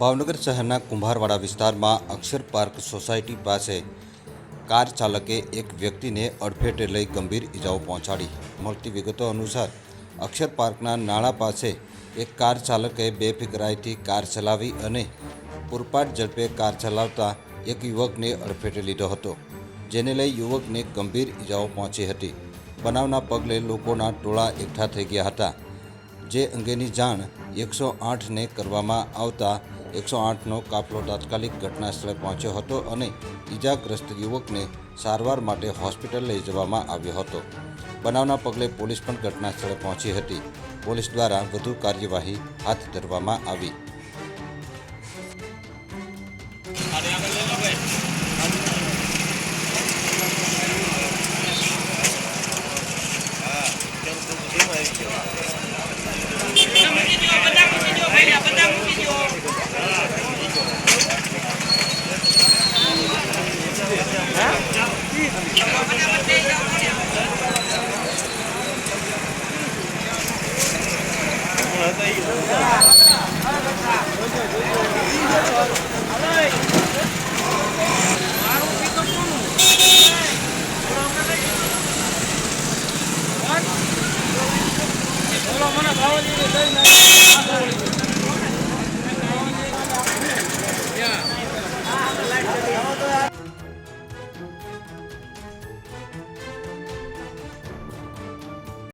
ભાવનગર શહેરના કુંભારવાડા વિસ્તારમાં અક્ષર park society પાસે કાર ચાલકે એક વ્યક્તિને અડફેટે લઈ ગંભીર ઇજાઓ પહોંચાડી। મળતી વિગતો અનુસાર અક્ષર પાર્કના નાળા પાસે એક કાર ચાલકે બેફિકરાઈથી કાર ચલાવી અને પૂરપાટ ઝડપે કાર ચલાવતા એક યુવકને અડફેટે લીધો હતો, જેને લઈ યુવકને ગંભીર ઇજાઓ પહોંચી હતી। બનાવના પગલે લોકોના ટોળા એકઠા થઈ ગયા હતા, જે અંગેની જાણ 108ને કરવામાં આવતા 108નો કાફલો તાત્કાલિક ઘટના સ્થળે પહોંચ્યો હતો અને ઇજાગ્રસ્ત યુવકને સારવાર માટે હોસ્પિટલ લઈ જવામાં આવ્યો હતો। બનાવના પગલે પોલીસ પણ ઘટના સ્થળે પહોંચી હતી। પોલીસ દ્વારા વધુ કાર્યવાહી હાથ ધરવામાં આવી। બધા મૂકી દો